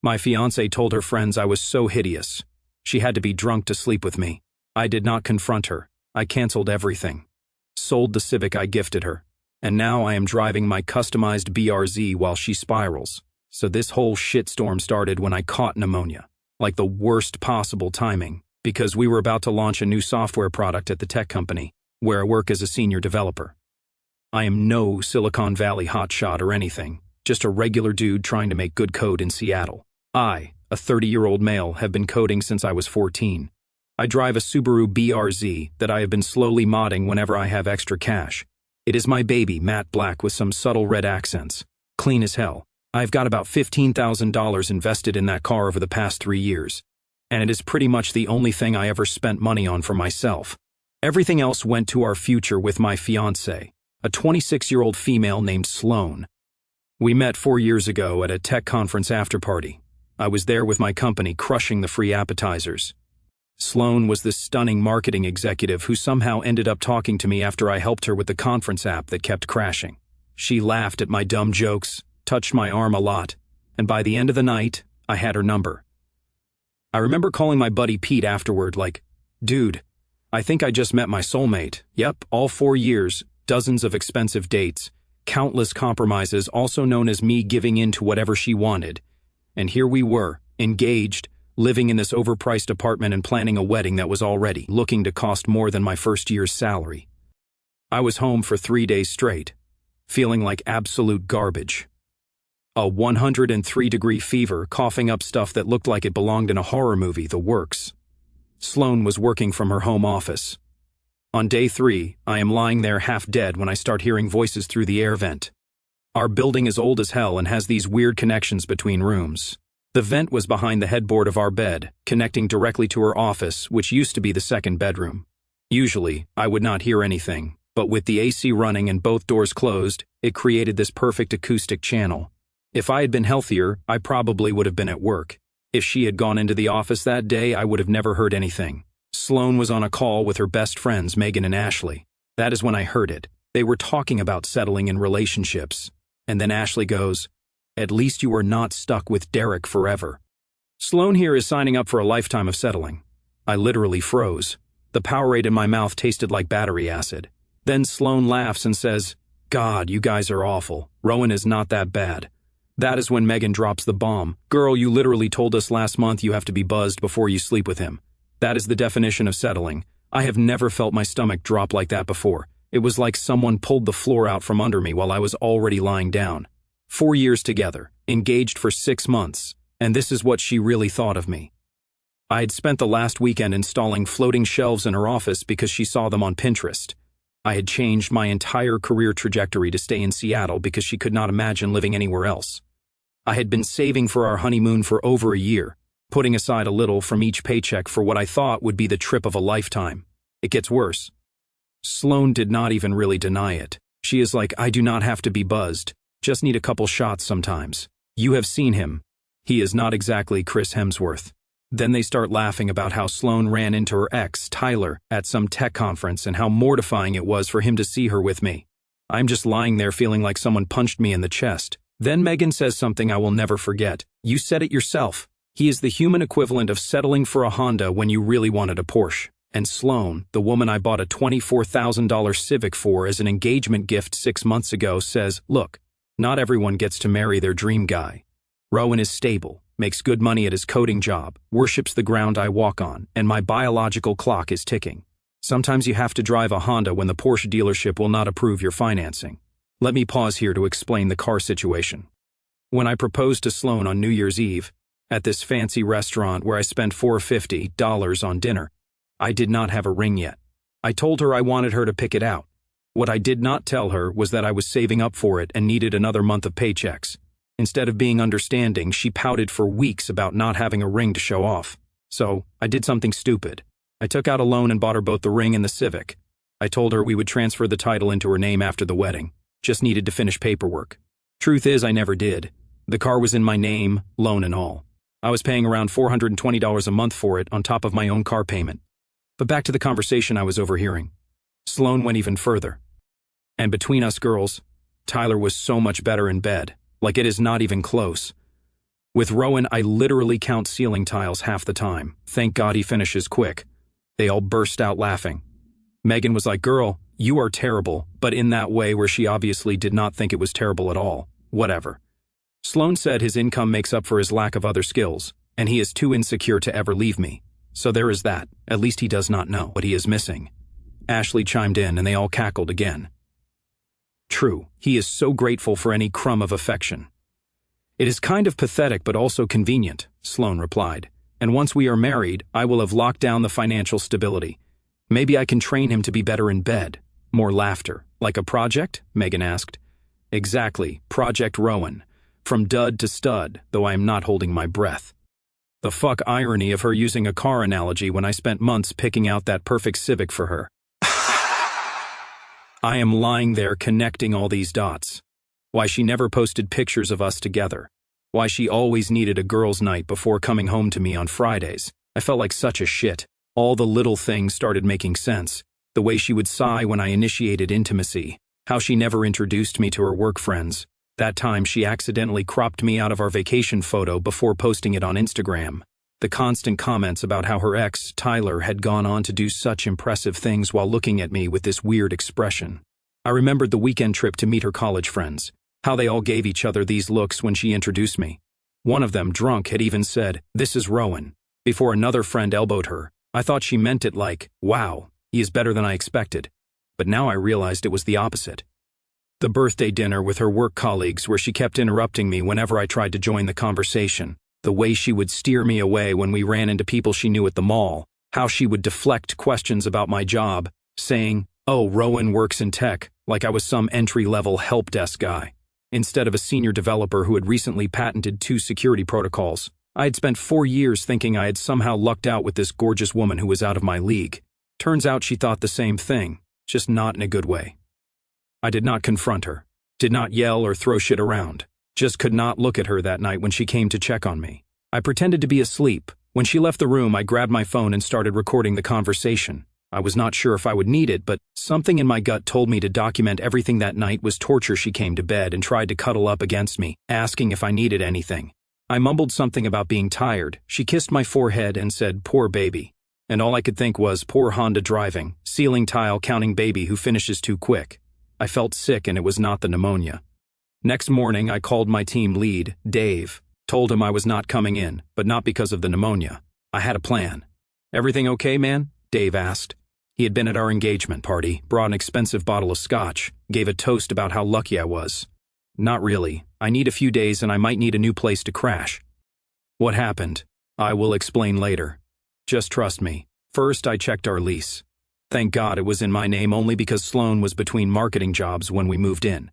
My fiancée told her friends I was so hideous. She had to be drunk to sleep with me. I did not confront her. I canceled everything. Sold the Civic I gifted her. And now I am driving my customized BRZ while she spirals. So this whole shitstorm started when I caught pneumonia. Like the worst possible timing, because we were about to launch a new software product at the tech company, where I work as a senior developer. I am no Silicon Valley hotshot or anything, just a regular dude trying to make good code in Seattle. I, a 30-year-old male, have been coding since I was 14. I drive a Subaru BRZ that I have been slowly modding whenever I have extra cash. It is my baby, matte black with some subtle red accents. Clean as hell. I've got about $15,000 invested in that car over the past 3 years. And it is pretty much the only thing I ever spent money on for myself. Everything else went to our future with my fiancée, a 26-year-old female named Sloan. We met 4 years ago at a tech conference after-party. I was there with my company crushing the free appetizers. Sloan was this stunning marketing executive who somehow ended up talking to me after I helped her with the conference app that kept crashing. She laughed at my dumb jokes, touched my arm a lot, and by the end of the night, I had her number. I remember calling my buddy Pete afterward like, "Dude, I think I just met my soulmate. Yep, all 4 years, dozens of expensive dates, countless compromises, also known as me giving in to whatever she wanted. And here we were, engaged, living in this overpriced apartment and planning a wedding that was already looking to cost more than my first year's salary." I was home for 3 days straight, feeling like absolute garbage. A 103-degree fever, coughing up stuff that looked like it belonged in a horror movie, the works. Sloan was working from her home office. On day 3, I am lying there half dead when I start hearing voices through the air vent. Our building is old as hell and has these weird connections between rooms. The vent was behind the headboard of our bed, connecting directly to her office, which used to be the second bedroom. Usually, I would not hear anything, but with the AC running and both doors closed, it created this perfect acoustic channel. If I had been healthier, I probably would have been at work. If she had gone into the office that day, I would have never heard anything. Sloan was on a call with her best friends, Megan and Ashley. That is when I heard it. They were talking about settling in relationships. And then Ashley goes, "At least you are not stuck with Derek forever." Sloan here is signing up for a lifetime of settling. I literally froze. The Powerade in my mouth tasted like battery acid. Then Sloan laughs and says, "God, you guys are awful. Rowan is not that bad." That is when Megan drops the bomb. "Girl, you literally told us last month you have to be buzzed before you sleep with him. That is the definition of settling. I have never felt my stomach drop like that before. It was like someone pulled the floor out from under me while I was already lying down. 4 years together, engaged for 6 months, and this is what she really thought of me. I had spent the last weekend installing floating shelves in her office because she saw them on Pinterest. I had changed my entire career trajectory to stay in Seattle because she could not imagine living anywhere else. I had been saving for our honeymoon for over a year, putting aside a little from each paycheck for what I thought would be the trip of a lifetime. It gets worse. Sloan did not even really deny it. She is like, "I do not have to be buzzed. Just need a couple shots sometimes. You have seen him. He is not exactly Chris Hemsworth." Then they start laughing about how Sloan ran into her ex, Tyler, at some tech conference and how mortifying it was for him to see her with me. I'm just lying there feeling like someone punched me in the chest. Then Megan says something I will never forget. "You said it yourself. He is the human equivalent of settling for a Honda when you really wanted a Porsche." And Sloan, the woman I bought a $24,000 Civic for as an engagement gift 6 months ago, says, "Look, not everyone gets to marry their dream guy. Rowan is stable, makes good money at his coding job, worships the ground I walk on, and my biological clock is ticking. Sometimes you have to drive a Honda when the Porsche dealership will not approve your financing." Let me pause here to explain the car situation. When I proposed to Sloan on New Year's Eve, at this fancy restaurant where I spent $450 on dinner, I did not have a ring yet. I told her I wanted her to pick it out. What I did not tell her was that I was saving up for it and needed another month of paychecks. Instead of being understanding, she pouted for weeks about not having a ring to show off. So, I did something stupid. I took out a loan and bought her both the ring and the Civic. I told her we would transfer the title into her name after the wedding. Just needed to finish paperwork. Truth is, I never did. The car was in my name, loan and all. I was paying around $420 a month for it on top of my own car payment. But back to the conversation I was overhearing. Sloan went even further. And between us girls, Tyler was so much better in bed, like it is not even close. With Rowan, I literally count ceiling tiles half the time. Thank God he finishes quick. They all burst out laughing. Megan was like, "Girl, you are terrible," but in that way where she obviously did not think it was terrible at all. Whatever. Sloan said his income makes up for his lack of other skills, and he is too insecure to ever leave me. So there is that. At least he does not know what he is missing. Ashley chimed in and they all cackled again. True, he is so grateful for any crumb of affection. It is kind of pathetic but also convenient, Sloan replied. And once we are married, I will have locked down the financial stability. Maybe I can train him to be better in bed. More laughter. Like a project? Megan asked. Exactly, Project Rowan. From dud to stud, though I am not holding my breath. The fuck irony of her using a car analogy when I spent months picking out that perfect Civic for her. I am lying there connecting all these dots. Why she never posted pictures of us together. Why she always needed a girls' night before coming home to me on Fridays. I felt like such a shit. All the little things started making sense. The way she would sigh when I initiated intimacy. How she never introduced me to her work friends. That time she accidentally cropped me out of our vacation photo before posting it on Instagram. The constant comments about how her ex, Tyler, had gone on to do such impressive things while looking at me with this weird expression. I remembered the weekend trip to meet her college friends. How they all gave each other these looks when she introduced me. One of them, drunk, had even said, "This is Rowan," before another friend elbowed her. I thought she meant it like, "Wow, he is better than I expected." But now I realized it was the opposite. The birthday dinner with her work colleagues where she kept interrupting me whenever I tried to join the conversation. The way she would steer me away when we ran into people she knew at the mall. How she would deflect questions about my job, saying, "Oh, Rowan works in tech," like I was some entry-level help desk guy. Instead of a senior developer who had recently patented 2 security protocols. I had spent 4 years thinking I had somehow lucked out with this gorgeous woman who was out of my league. Turns out she thought the same thing, just not in a good way. I did not confront her, did not yell or throw shit around, just could not look at her that night when she came to check on me. I pretended to be asleep. When she left the room, I grabbed my phone and started recording the conversation. I was not sure if I would need it, but something in my gut told me to document everything that night was torture. She came to bed and tried to cuddle up against me, asking if I needed anything. I mumbled something about being tired. She kissed my forehead and said, "Poor baby." And all I could think was, poor Honda driving, ceiling tile counting baby who finishes too quick. I felt sick and it was not the pneumonia. Next morning, I called my team lead, Dave, told him I was not coming in, but not because of the pneumonia. I had a plan. "Everything okay, man?" Dave asked. He had been at our engagement party, brought an expensive bottle of scotch, gave a toast about how lucky I was. "Not really. I need a few days and I might need a new place to crash." "What happened?" "I will explain later. Just trust me. First, I checked our lease. Thank God it was in my name only because Sloan was between marketing jobs when we moved in.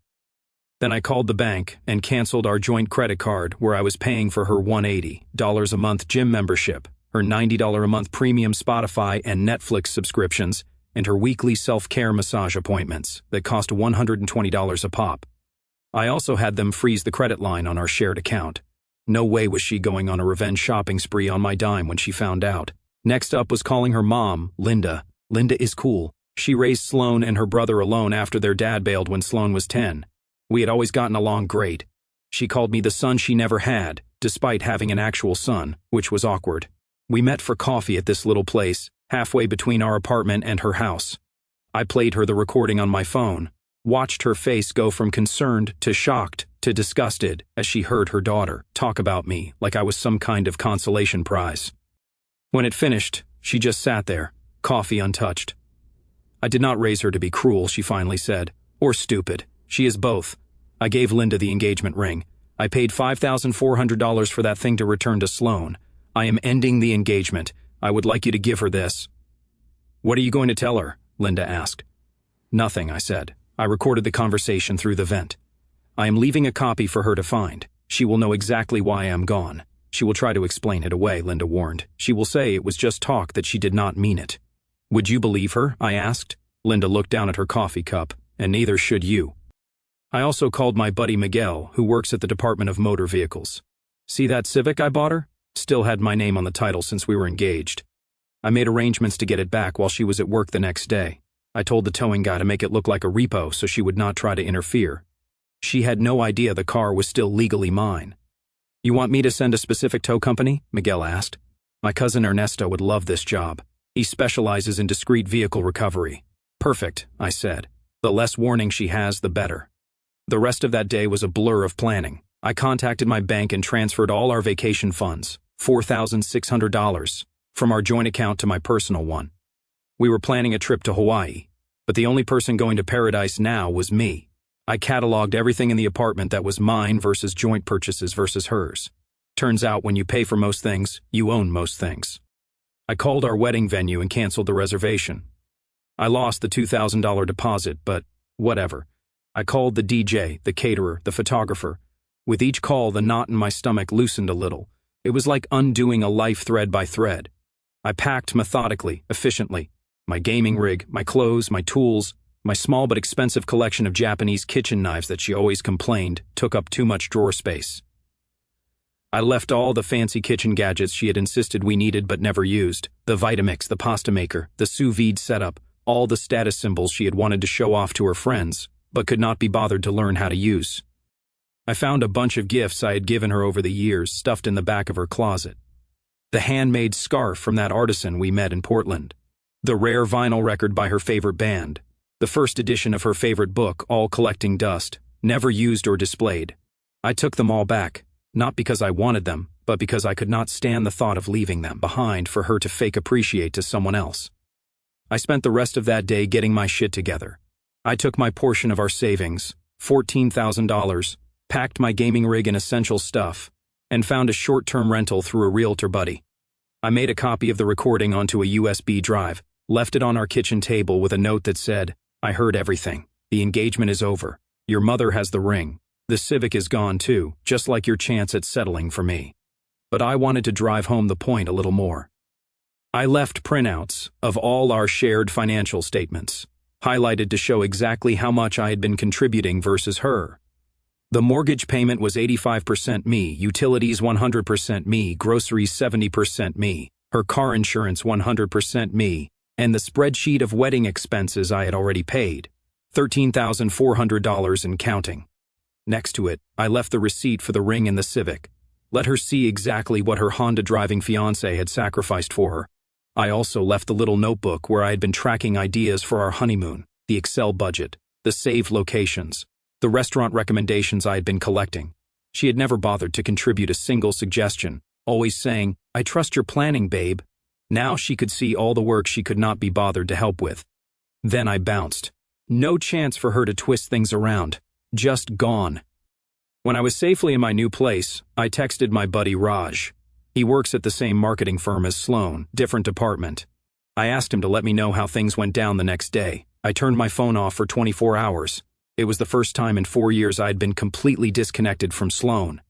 Then I called the bank and canceled our joint credit card where I was paying for her $180 a month gym membership, her $90 a month premium Spotify and Netflix subscriptions, and her weekly self-care massage appointments that cost $120 a pop. I also had them freeze the credit line on our shared account. No way was she going on a revenge shopping spree on my dime when she found out. Next up was calling her mom, Linda. Linda is cool. She raised Sloan and her brother alone after their dad bailed when Sloan was 10. We had always gotten along great. She called me the son she never had, despite having an actual son, which was awkward. We met for coffee at this little place, halfway between our apartment and her house. I played her the recording on my phone, watched her face go from concerned to shocked to disgusted as she heard her daughter talk about me like I was some kind of consolation prize. When it finished, she just sat there, coffee untouched. "I did not raise her to be cruel," she finally said, "or stupid. She is both." I gave Linda the engagement ring. "I paid $5,400 for that thing to return to Sloan. I am ending the engagement. I would like you to give her this." "What are you going to tell her?" Linda asked. "Nothing," I said. I recorded the conversation through the vent. "I am leaving a copy for her to find. She will know exactly why I am gone. She will try to explain it away," Linda warned. "She will say it was just talk, that she did not mean it." "Would you believe her?" I asked. Linda looked down at her coffee cup, "And neither should you." I also called my buddy Miguel, who works at the Department of Motor Vehicles. "See that Civic I bought her? Still had my name on the title since we were engaged. I made arrangements to get it back while she was at work the next day. I told the towing guy to make it look like a repo so she would not try to interfere. She had no idea the car was still legally mine. You want me to send a specific tow company? Miguel asked. My cousin Ernesto would love this job. He specializes in discreet vehicle recovery. Perfect, I said. The less warning she has, the better. The rest of that day was a blur of planning. I contacted my bank and transferred all our vacation funds, $4,600, from our joint account to my personal one. We were planning a trip to Hawaii, but the only person going to paradise now was me. I cataloged everything in the apartment that was mine versus joint purchases versus hers. Turns out when you pay for most things, you own most things. I called our wedding venue and canceled the reservation. I lost the $2,000 deposit, but whatever. I called the DJ, the caterer, the photographer. With each call, the knot in my stomach loosened a little. It was like undoing a life thread by thread. I packed methodically, efficiently. My gaming rig, my clothes, my tools, my small but expensive collection of Japanese kitchen knives that she always complained took up too much drawer space. I left all the fancy kitchen gadgets she had insisted we needed but never used, the Vitamix, the pasta maker, the sous vide setup, all the status symbols she had wanted to show off to her friends, but could not be bothered to learn how to use. I found a bunch of gifts I had given her over the years stuffed in the back of her closet. The handmade scarf from that artisan we met in Portland. The rare vinyl record by her favorite band. The first edition of her favorite book, all collecting dust, never used or displayed. I took them all back, not because I wanted them, but because I could not stand the thought of leaving them behind for her to fake appreciate to someone else. I spent the rest of that day getting my shit together. I took my portion of our savings, $14,000, packed my gaming rig and essential stuff, and found a short-term rental through a realtor buddy. I made a copy of the recording onto a USB drive, left it on our kitchen table with a note that said, I heard everything. The engagement is over. Your mother has the ring. The Civic is gone too, just like your chance at settling for me. But I wanted to drive home the point a little more. I left printouts of all our shared financial statements, highlighted to show exactly how much I had been contributing versus her. The mortgage payment was 85% me, utilities 100% me, groceries 70% me, her car insurance 100% me, and the spreadsheet of wedding expenses I had already paid, $13,400 and counting. Next to it, I left the receipt for the ring and the Civic. Let her see exactly what her Honda-driving fiancé had sacrificed for her. I also left the little notebook where I had been tracking ideas for our honeymoon, the Excel budget, the saved locations, the restaurant recommendations I had been collecting. She had never bothered to contribute a single suggestion, always saying, I trust your planning, babe. Now she could see all the work she could not be bothered to help with. Then I bounced. No chance for her to twist things around. Just gone. When I was safely in my new place, I texted my buddy Raj. He works at the same marketing firm as Sloan, different department. I asked him to let me know how things went down the next day. I turned my phone off for 24 hours. It was the first time in 4 years I had been completely disconnected from Sloan.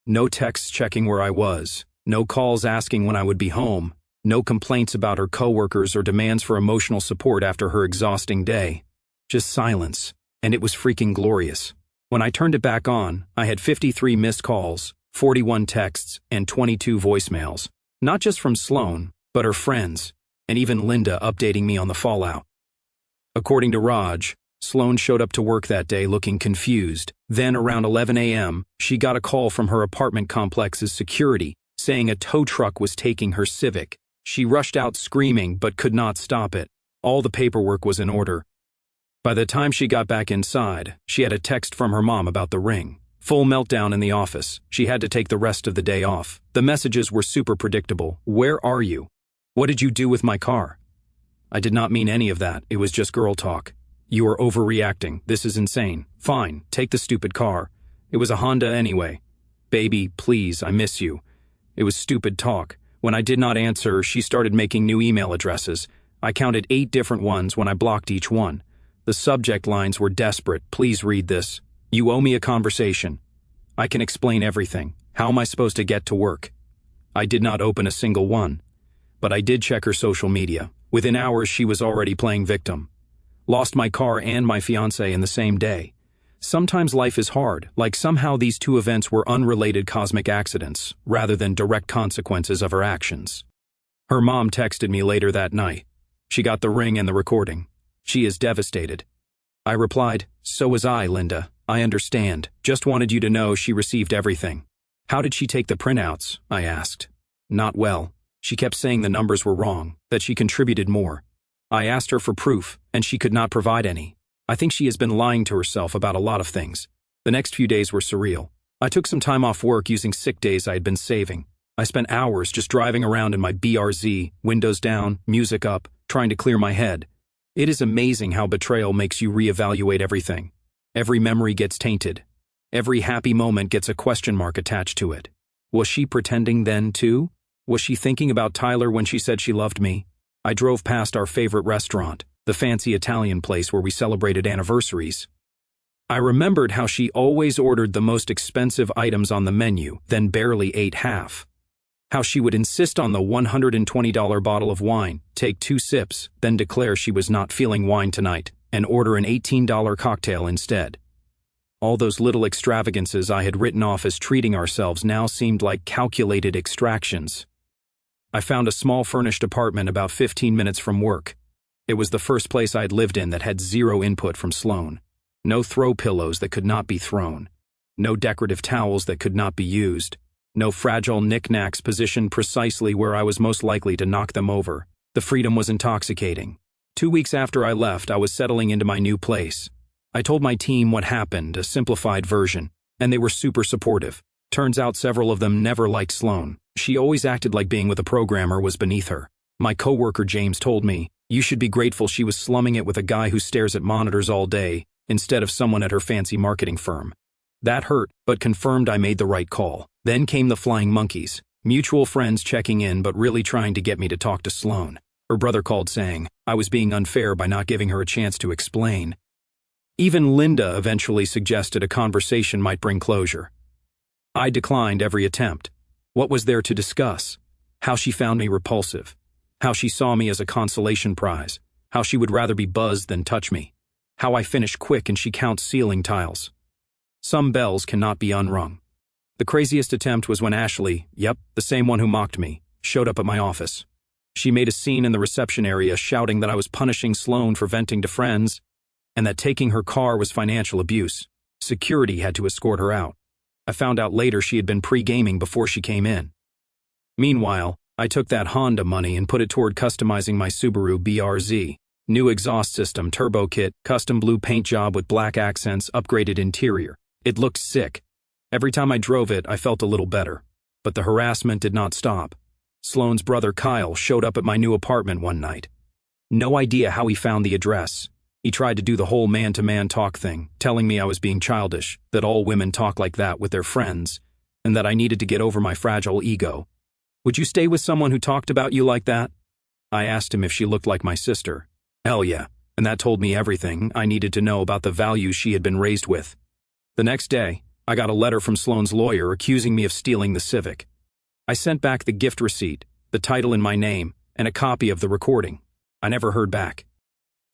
No texts checking where I was, no calls asking when I would be home, no complaints about her coworkers or demands for emotional support after her exhausting day. Just silence, and it was freaking glorious. When I turned it back on, I had 53 missed calls, 41 texts, and 22 voicemails. Not just from Sloan, but her friends, and even Linda updating me on the fallout. According to Raj, Sloan showed up to work that day looking confused. Then around 11 a.m., she got a call from her apartment complex's security saying a tow truck was taking her Civic. She rushed out screaming but could not stop it. All the paperwork was in order. By the time she got back inside, she had a text from her mom about the ring. Full meltdown in the office. She had to take the rest of the day off. The messages were super predictable. Where are you? What did you do with my car? I did not mean any of that. It was just girl talk. You are overreacting. This is insane. Fine, take the stupid car. It was a Honda anyway. Baby, please, I miss you. It was stupid talk. When I did not answer, she started making new email addresses. I counted 8 different ones when I blocked each one. The subject lines were desperate. Please read this. You owe me a conversation. I can explain everything. How am I supposed to get to work? I did not open a single one. But I did check her social media. Within hours, she was already playing victim. Lost my car and my fiancé in the same day. Sometimes life is hard, like somehow these two events were unrelated cosmic accidents, rather than direct consequences of her actions. Her mom texted me later that night. She got the ring and the recording. She is devastated. I replied, so was I, Linda. I understand. Just wanted you to know she received everything. How did she take the printouts? I asked. Not well. She kept saying the numbers were wrong, that she contributed more. I asked her for proof, and she could not provide any. I think she has been lying to herself about a lot of things. The next few days were surreal. I took some time off work using sick days I had been saving. I spent hours just driving around in my BRZ, windows down, music up, trying to clear my head. It is amazing how betrayal makes you reevaluate everything. Every memory gets tainted. Every happy moment gets a question mark attached to it. Was she pretending then, too? Was she thinking about Tyler when she said she loved me? I drove past our favorite restaurant, the fancy Italian place where we celebrated anniversaries. I remembered how she always ordered the most expensive items on the menu, then barely ate half. How she would insist on the $120 bottle of wine, take 2 sips, then declare she was not feeling wine tonight, and order an $18 cocktail instead. All those little extravagances I had written off as treating ourselves now seemed like calculated extractions. I found a small furnished apartment about 15 minutes from work. It was the first place I had lived in that had zero input from Sloan. No throw pillows that could not be thrown. No decorative towels that could not be used. No fragile knickknacks positioned precisely where I was most likely to knock them over. The freedom was intoxicating. 2 weeks after I left, I was settling into my new place. I told my team what happened, a simplified version, and they were super supportive. Turns out several of them never liked Sloan. She always acted like being with a programmer was beneath her. My coworker James told me, "You should be grateful she was slumming it with a guy who stares at monitors all day, instead of someone at her fancy marketing firm." That hurt, but confirmed I made the right call. Then came the flying monkeys, mutual friends checking in but really trying to get me to talk to Sloan. Her brother called saying I was being unfair by not giving her a chance to explain. Even Linda eventually suggested a conversation might bring closure. I declined every attempt. What was there to discuss? How she found me repulsive. How she saw me as a consolation prize. How she would rather be buzzed than touch me. How I finish quick and she counts ceiling tiles. Some bells cannot be unrung. The craziest attempt was when Ashley, yep, the same one who mocked me, showed up at my office. She made a scene in the reception area shouting that I was punishing Sloan for venting to friends and that taking her car was financial abuse. Security had to escort her out. I found out later she had been pre-gaming before she came in. Meanwhile, I took that Honda money and put it toward customizing my Subaru BRZ. New exhaust system, turbo kit, custom blue paint job with black accents, upgraded interior. It looked sick. Every time I drove it, I felt a little better. But the harassment did not stop. Sloan's brother Kyle showed up at my new apartment one night. No idea how he found the address. He tried to do the whole man-to-man talk thing, telling me I was being childish, that all women talk like that with their friends, and that I needed to get over my fragile ego. "Would you stay with someone who talked about you like that?" I asked him if she looked like my sister. Hell yeah, and that told me everything I needed to know about the values she had been raised with. The next day, I got a letter from Sloan's lawyer accusing me of stealing the Civic. I sent back the gift receipt, the title in my name, and a copy of the recording. I never heard back.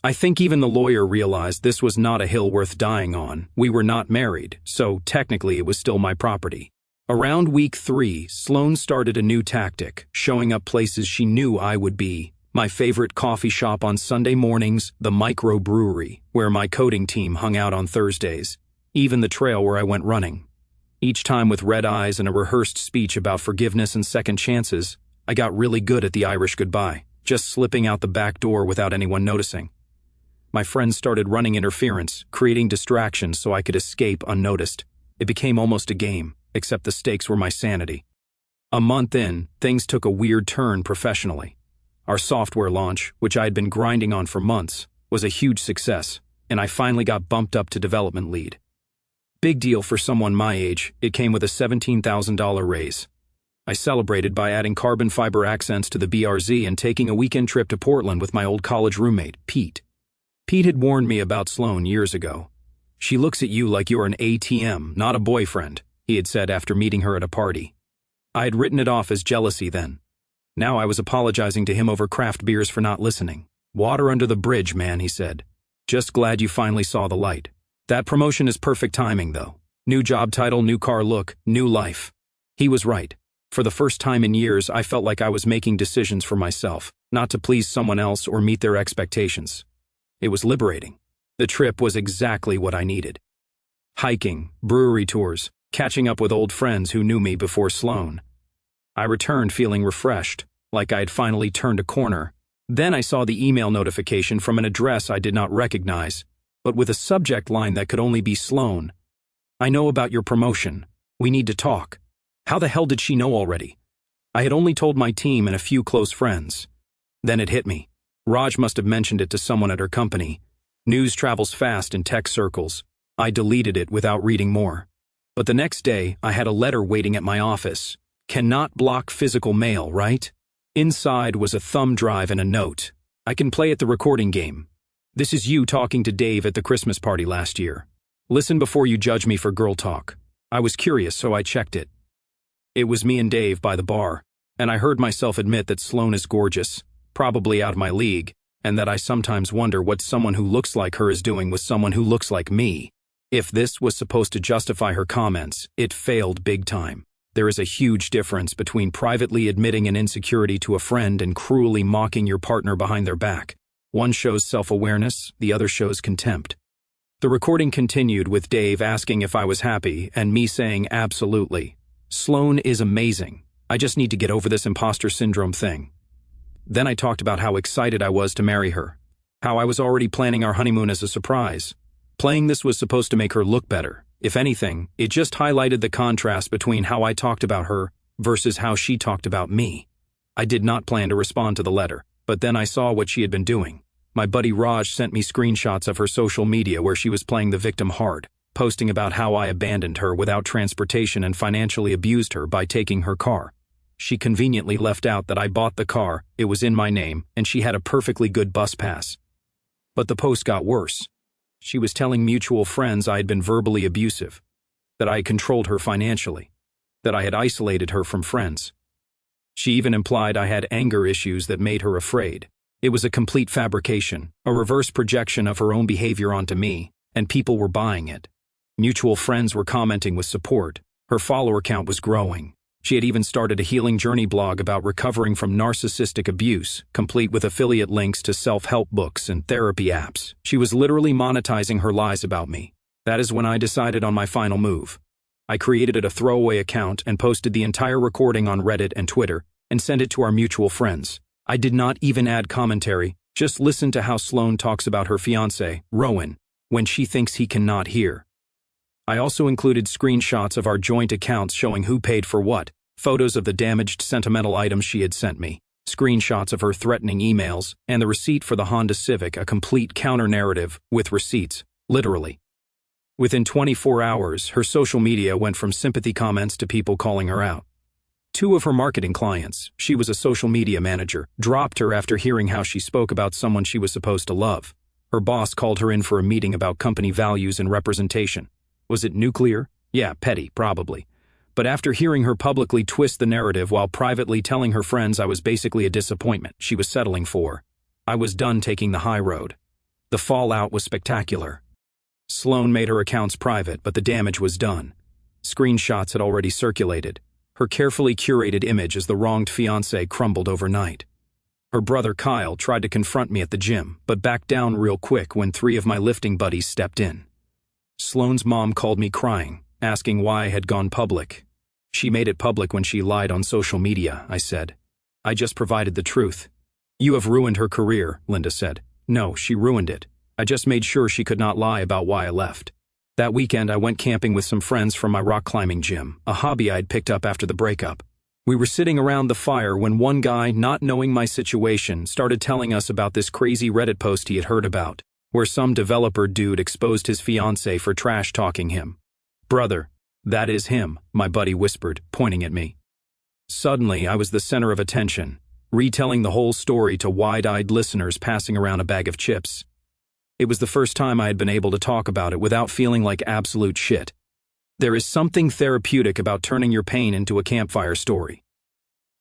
I think even the lawyer realized this was not a hill worth dying on. We were not married, so technically it was still my property. Around week 3, Sloan started a new tactic, showing up places she knew I would be. My favorite coffee shop on Sunday mornings, the microbrewery, where my coding team hung out on Thursdays. Even the trail where I went running. Each time with red eyes and a rehearsed speech about forgiveness and second chances, I got really good at the Irish goodbye, just slipping out the back door without anyone noticing. My friends started running interference, creating distractions so I could escape unnoticed. It became almost a game, except the stakes were my sanity. A month in, things took a weird turn professionally. Our software launch, which I had been grinding on for months, was a huge success, and I finally got bumped up to development lead. Big deal for someone my age, it came with a $17,000 raise. I celebrated by adding carbon fiber accents to the BRZ and taking a weekend trip to Portland with my old college roommate, Pete. Pete had warned me about Sloan years ago. "She looks at you like you're an ATM, not a boyfriend," he had said after meeting her at a party. I had written it off as jealousy then. Now I was apologizing to him over craft beers for not listening. "Water under the bridge, man," he said. "Just glad you finally saw the light. That promotion is perfect timing, though. New job title, new car look, new life." He was right. For the first time in years, I felt like I was making decisions for myself, not to please someone else or meet their expectations. It was liberating. The trip was exactly what I needed. Hiking, brewery tours, catching up with old friends who knew me before Sloane. I returned feeling refreshed, like I had finally turned a corner. Then I saw the email notification from an address I did not recognize, but with a subject line that could only be Sloane. I know about your promotion. We need to talk. How the hell did she know already? I had only told my team and a few close friends. Then it hit me. Raj must have mentioned it to someone at her company. News travels fast in tech circles. I deleted it without reading more. But the next day, I had a letter waiting at my office. Cannot block physical mail, right? Inside was a thumb drive and a note. I can play at the recording game. This is you talking to Dave at the Christmas party last year. Listen before you judge me for girl talk. I was curious, so I checked it. It was me and Dave by the bar, and I heard myself admit that Sloane is gorgeous, probably out of my league, and that I sometimes wonder what someone who looks like her is doing with someone who looks like me. If this was supposed to justify her comments, it failed big time. There is a huge difference between privately admitting an insecurity to a friend and cruelly mocking your partner behind their back. One shows self-awareness, the other shows contempt. The recording continued with Dave asking if I was happy and me saying absolutely. Sloane is amazing. I just need to get over this imposter syndrome thing. Then I talked about how excited I was to marry her, how I was already planning our honeymoon as a surprise. Playing this was supposed to make her look better. If anything, it just highlighted the contrast between how I talked about her versus how she talked about me. I did not plan to respond to the letter, but then I saw what she had been doing. My buddy Raj sent me screenshots of her social media where she was playing the victim hard, posting about how I abandoned her without transportation and financially abused her by taking her car. She conveniently left out that I bought the car, it was in my name, and she had a perfectly good bus pass. But the post got worse. She was telling mutual friends I had been verbally abusive, that I had controlled her financially, that I had isolated her from friends. She even implied I had anger issues that made her afraid. It was a complete fabrication, a reverse projection of her own behavior onto me, and people were buying it. Mutual friends were commenting with support. Her follower count was growing. She had even started a healing journey blog about recovering from narcissistic abuse, complete with affiliate links to self-help books and therapy apps. She was literally monetizing her lies about me. That is when I decided on my final move. I created a throwaway account and posted the entire recording on Reddit and Twitter and sent it to our mutual friends. I did not even add commentary, just listen to how Sloane talks about her fiancé, Rowan, when she thinks he cannot hear. I also included screenshots of our joint accounts showing who paid for what, photos of the damaged sentimental items she had sent me, screenshots of her threatening emails, and the receipt for the Honda Civic, a complete counter-narrative with receipts, literally. Within 24 hours, her social media went from sympathy comments to people calling her out. 2 of her marketing clients, she was a social media manager, dropped her after hearing how she spoke about someone she was supposed to love. Her boss called her in for a meeting about company values and representation. Was it nuclear? Yeah, petty, probably. But after hearing her publicly twist the narrative while privately telling her friends I was basically a disappointment she was settling for, I was done taking the high road. The fallout was spectacular. Sloane made her accounts private, but the damage was done. Screenshots had already circulated. Her carefully curated image as the wronged fiancé crumbled overnight. Her brother Kyle tried to confront me at the gym, but backed down real quick when 3 of my lifting buddies stepped in. Sloane's mom called me crying, asking why I had gone public. She made it public when she lied on social media, I said. I just provided the truth. You have ruined her career, Linda said. No, she ruined it. I just made sure she could not lie about why I left. That weekend I went camping with some friends from my rock climbing gym, a hobby I'd picked up after the breakup. We were sitting around the fire when one guy, not knowing my situation, started telling us about this crazy Reddit post he had heard about, where some developer dude exposed his fiancée for trash-talking him. Brother, that is him, my buddy whispered, pointing at me. Suddenly, I was the center of attention, retelling the whole story to wide-eyed listeners passing around a bag of chips. It was the first time I had been able to talk about it without feeling like absolute shit. There is something therapeutic about turning your pain into a campfire story.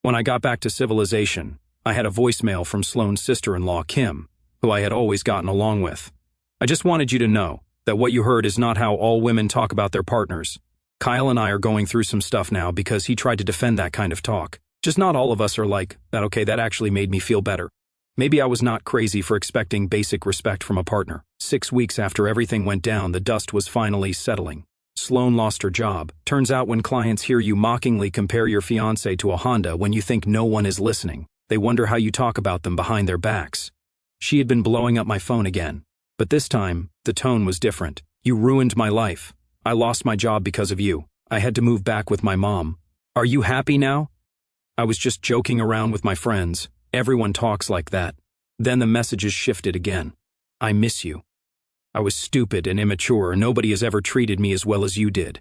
When I got back to civilization, I had a voicemail from Sloane's sister-in-law, Kim, who I had always gotten along with. I just wanted you to know that what you heard is not how all women talk about their partners. Kyle and I are going through some stuff now because he tried to defend that kind of talk. Just not all of us are like that. Okay, that actually made me feel better. Maybe I was not crazy for expecting basic respect from a partner. 6 weeks after everything went down, the dust was finally settling. Sloane lost her job. Turns out when clients hear you mockingly compare your fiancé to a Honda when you think no one is listening, they wonder how you talk about them behind their backs. She had been blowing up my phone again. But this time, the tone was different. You ruined my life. I lost my job because of you. I had to move back with my mom. Are you happy now? I was just joking around with my friends. Everyone talks like that. Then the messages shifted again. I miss you. I was stupid and immature. Nobody has ever treated me as well as you did.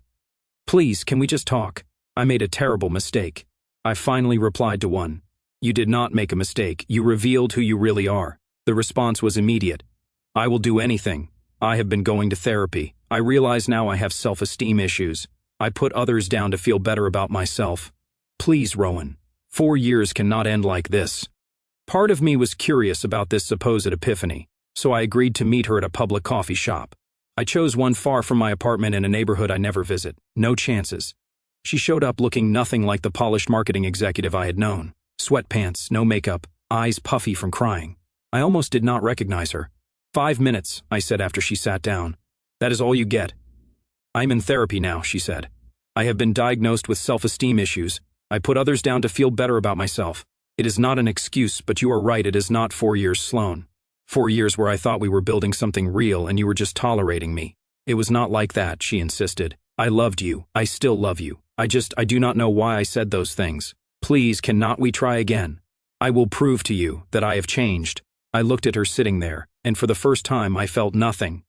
Please, can we just talk? I made a terrible mistake. I finally replied to one. You did not make a mistake. You revealed who you really are. The response was immediate. I will do anything. I have been going to therapy. I realize now I have self-esteem issues. I put others down to feel better about myself. Please, Rowan. 4 years cannot end like this. Part of me was curious about this supposed epiphany, so I agreed to meet her at a public coffee shop. I chose one far from my apartment in a neighborhood I never visit. No chances. She showed up looking nothing like the polished marketing executive I had known. Sweatpants, no makeup, eyes puffy from crying. I almost did not recognize her. 5 minutes, I said after she sat down. That is all you get. I'm in therapy now, she said. I have been diagnosed with self-esteem issues. I put others down to feel better about myself. It is not an excuse, but you are right, it is not 4 years, Sloane. 4 years where I thought we were building something real and you were just tolerating me. It was not like that, she insisted. I loved you. I still love you. I do not know why I said those things. Please, cannot we try again? I will prove to you that I have changed. I looked at her sitting there, and for the first time I felt nothing.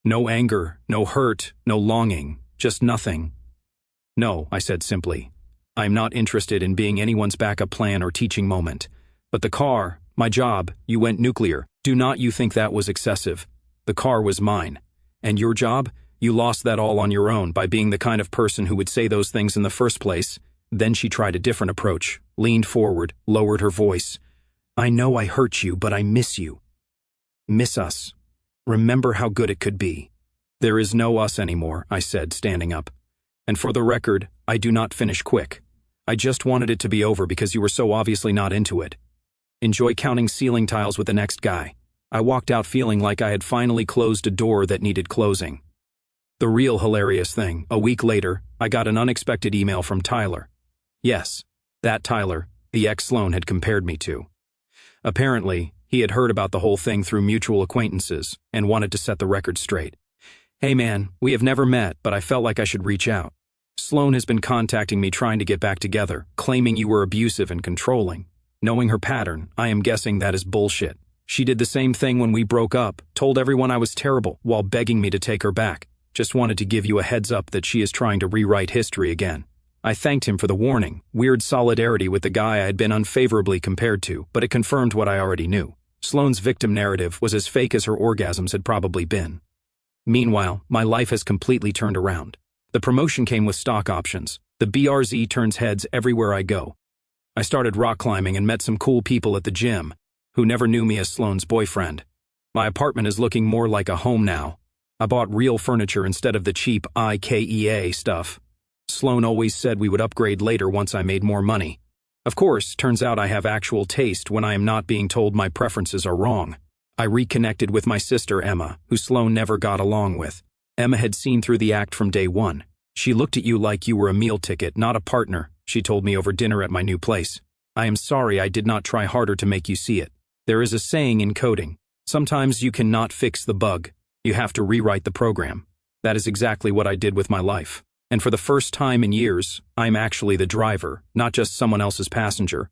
No anger, no hurt, no longing, just nothing. No, I said simply. I am not interested in being anyone's backup plan or teaching moment. But the car, my job, you went nuclear. Do not you think that was excessive? The car was mine. And your job? You lost that all on your own by being the kind of person who would say those things in the first place. Then she tried a different approach, leaned forward, lowered her voice. I know I hurt you, but I miss you. Miss us. Remember how good it could be. There is no us anymore, I said, standing up. And for the record, I do not finish quick. I just wanted it to be over because you were so obviously not into it. Enjoy counting ceiling tiles with the next guy. I walked out feeling like I had finally closed a door that needed closing. The real hilarious thing, a week later, I got an unexpected email from Tyler. Yes, that Tyler, the ex Sloane had compared me to. Apparently, he had heard about the whole thing through mutual acquaintances and wanted to set the record straight. Hey man, we have never met, but I felt like I should reach out. Sloane has been contacting me trying to get back together, claiming you were abusive and controlling. Knowing her pattern, I am guessing that is bullshit. She did the same thing when we broke up, told everyone I was terrible while begging me to take her back. Just wanted to give you a heads up that she is trying to rewrite history again. I thanked him for the warning, weird solidarity with the guy I had been unfavorably compared to, but it confirmed what I already knew. Sloane's victim narrative was as fake as her orgasms had probably been. Meanwhile, my life has completely turned around. The promotion came with stock options. The BRZ turns heads everywhere I go. I started rock climbing and met some cool people at the gym, who never knew me as Sloane's boyfriend. My apartment is looking more like a home now. I bought real furniture instead of the cheap IKEA stuff. Sloane always said we would upgrade later once I made more money. Of course, turns out I have actual taste when I am not being told my preferences are wrong. I reconnected with my sister Emma, who Sloane never got along with. Emma had seen through the act from day one. She looked at you like you were a meal ticket, not a partner, she told me over dinner at my new place. I am sorry I did not try harder to make you see it. There is a saying in coding. Sometimes you cannot fix the bug. You have to rewrite the program. That is exactly what I did with my life. And for the first time in years, I'm actually the driver, not just someone else's passenger.